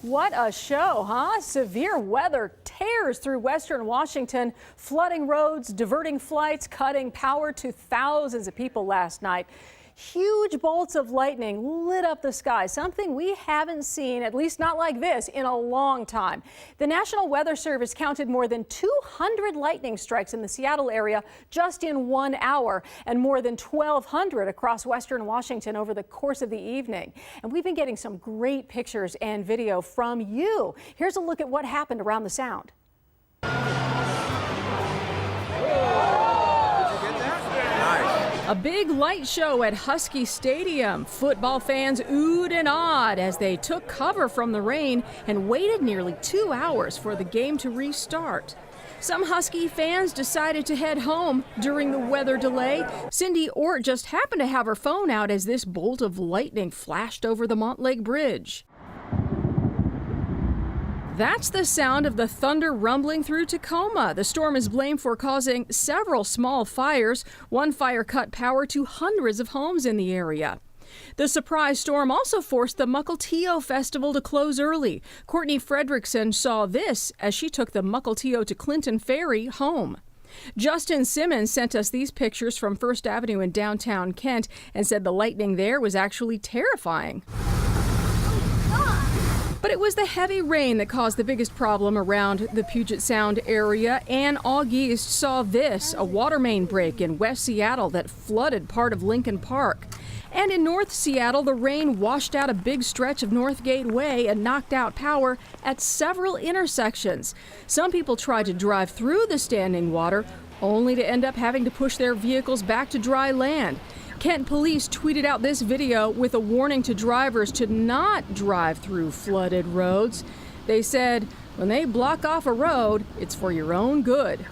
What a show, huh? Severe weather tears through western Washington, flooding roads, diverting flights, cutting power to thousands of people last night. Huge bolts of lightning lit up the sky, something we haven't seen, at least not like this, in a long time. The National Weather Service counted more than 200 lightning strikes in the Seattle area just in 1 hour, and more than 1,200 across western Washington over the course of the evening. And we've been getting some great pictures and video from you. Here's a look at what happened around the Sound. A big light show at Husky Stadium. Football fans oohed and awed as they took cover from the rain and waited nearly 2 hours for the game to restart. Some Husky fans decided to head home during the weather delay. Cindy Ort just happened to have her phone out as this bolt of lightning flashed over the Montlake Bridge. That's the sound of the thunder rumbling through Tacoma. The storm is blamed for causing several small fires. One fire cut power to hundreds of homes in the area. The surprise storm also forced the Mukilteo Festival to close early. Courtney Fredrickson saw this as she took the Mukilteo to Clinton Ferry home. Justin Simmons sent us these pictures from First Avenue in downtown Kent and said the lightning there was actually terrifying. But it was the heavy rain that caused the biggest problem around the Puget Sound area. Ann August saw this, a water main break in West Seattle that flooded part of Lincoln Park. And in North Seattle, the rain washed out a big stretch of Northgate Way and knocked out power at several intersections. Some people tried to drive through the standing water, only to end up having to push their vehicles back to dry land. Kent police tweeted out this video with a warning to drivers to not drive through flooded roads. They said, when they block off a road, it's for your own good.